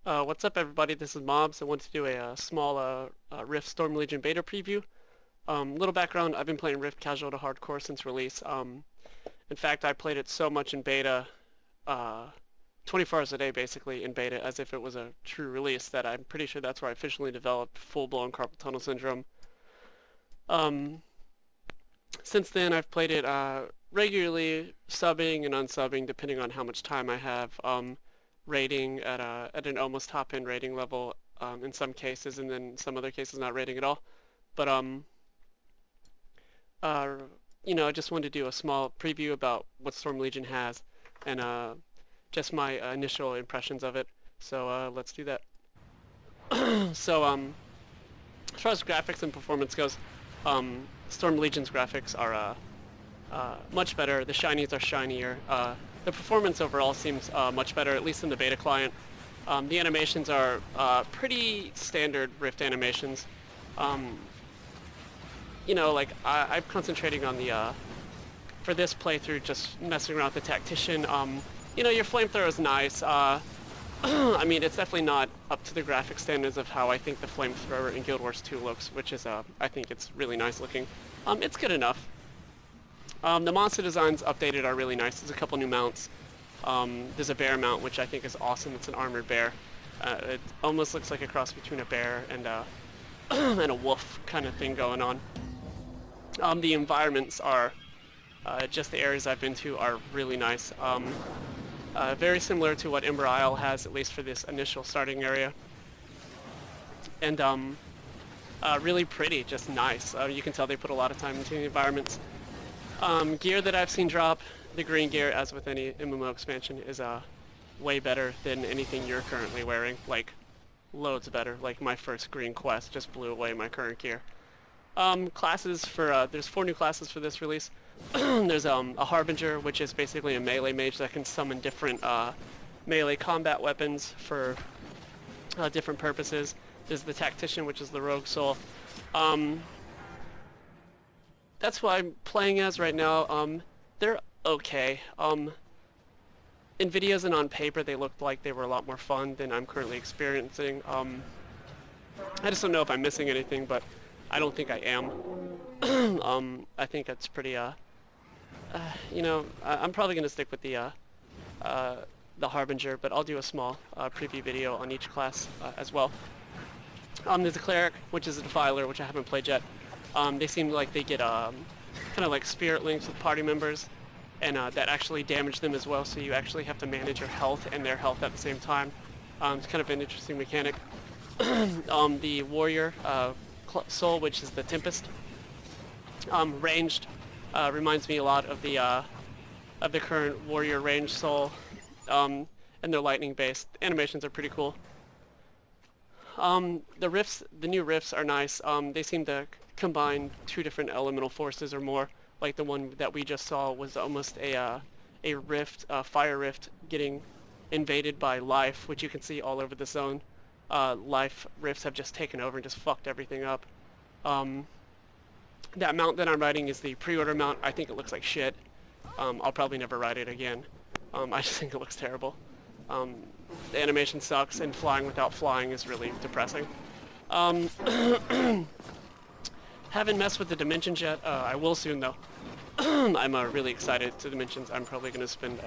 What's up, everybody? This is Mobs. I want to do a small Rift Storm Legion beta preview. Little background, I've been playing Rift casual to hardcore since release. In fact, I played it so much in beta, 24 hours a day basically in beta, as if it was a true release, that I'm pretty sure that's where I officially developed full-blown carpal tunnel syndrome. Since then, I've played it regularly, subbing and unsubbing, depending on how much time I have. Rating at an almost top-end rating level in some cases, and then some other cases not rating at all. But I just wanted to do a small preview about what Storm Legion has, and just my initial impressions of it. So let's do that. So as far as graphics and performance goes, Storm Legion's graphics are much better. The shinies are shinier. The performance overall seems much better, at least in the beta client. The animations are pretty standard Rift animations. I'm concentrating on the, for this playthrough, just messing around with the tactician. Your flamethrower is nice. I mean, it's definitely not up to the graphic standards of how I think the flamethrower in Guild Wars 2 looks, which is, I think it's really nice looking. It's good enough. The monster designs updated are really nice. There's a couple new mounts. There's a bear mount, which I think is awesome. It's an armored bear. It almost looks like a cross between a bear and and a wolf kind of thing going on. The environments are, just the areas I've been to are really nice. Very similar to what Ember Isle has, at least for this initial starting area. And really pretty, just nice. You can tell they put a lot of time into the environments. Gear that I've seen drop, the green gear, as with any MMO expansion, is way better than anything you're currently wearing. Like, loads better. Like, my first green quest just blew away my current gear. Classes for, there's 4 new classes for this release. There's a Harbinger, which is basically a melee mage that can summon different melee combat weapons for different purposes. There's the Tactician, which is the rogue soul. That's what I'm playing as right now. They're okay. In videos and on paper, they looked like they were a lot more fun than I'm currently experiencing. I just don't know if I'm missing anything, but I don't think I am. I think that's pretty, I'm probably going to stick with the Harbinger, but I'll do a small preview video on each class as well. There's a Cleric, which is a Defiler, which I haven't played yet. They seem like they get kind of like spirit links with party members, and that actually damage them as well, so you actually have to manage your health and their health at the same time. It's kind of an interesting mechanic. The Warrior Soul, which is the Tempest. Ranged, reminds me a lot of the current Warrior Range Soul, and they're lightning based. Animations are pretty cool. The new rifts are nice. They seem to combine 2 different elemental forces or more. Like the one that we just saw was almost a rift, fire rift, getting invaded by life, which you can see all over the zone. Life rifts have just taken over and just fucked everything up. That mount that I'm riding is the pre-order mount. I think it looks like shit. I'll probably never ride it again. I just think it looks terrible. The animation sucks, and flying without flying is really depressing. Haven't messed with the dimensions yet. I will soon, though. I'm really excited to dimensions. I'm probably going to spend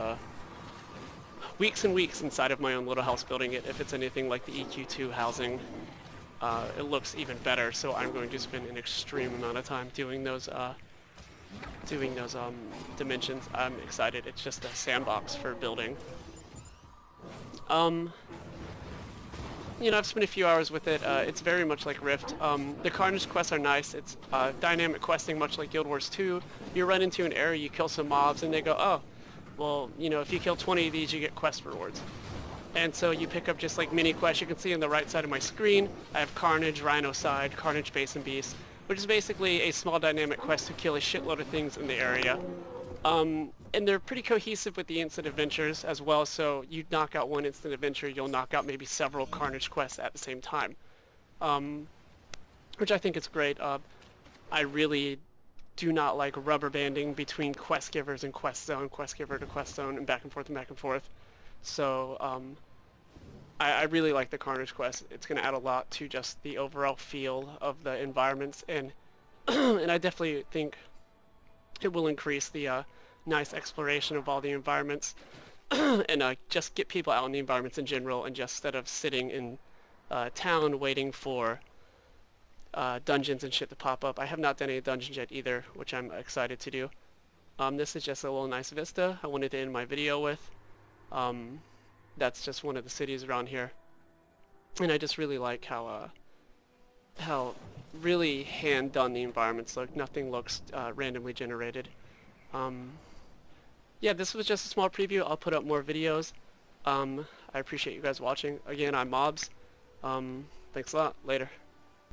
weeks and weeks inside of my own little house building it. If it's anything like the EQ2 housing, it looks even better. So I'm going to spend an extreme amount of time doing those dimensions. I'm excited. It's just a sandbox for building. I've spent a few hours with it. It's very much like Rift. The Carnage quests are nice. It's dynamic questing, much like Guild Wars 2. You run into an area, you kill some mobs, and they go, oh, well, if you kill 20 of these, you get quest rewards. And so you pick up just like mini quests. You can see on the right side of my screen, I have Carnage, Rhinocide, Carnage Base and Beast, which is basically a small dynamic quest to kill a shitload of things in the area. And they're pretty cohesive with the instant adventures as well, so you knock out one instant adventure, you'll knock out maybe several Carnage quests at the same time. Which I think is great. I really do not like rubber banding between quest givers and quest zone, quest giver to quest zone, and back and forth and back and forth. So I really like the Carnage Quest. It's going to add a lot to just the overall feel of the environments, and and I definitely think it will increase the nice exploration of all the environments, and just get people out in the environments in general, and just instead of sitting in town waiting for dungeons and shit to pop up. I have not done any dungeons yet either, which I'm excited to do. This is just a little nice vista I wanted to end my video with. That's just one of the cities around here, and I just really like how really hand done the environments look. Nothing looks randomly generated. Yeah, this was just a small preview. I'll put up more videos. I appreciate you guys watching. Again, I'm Mobs. Thanks a lot. Later.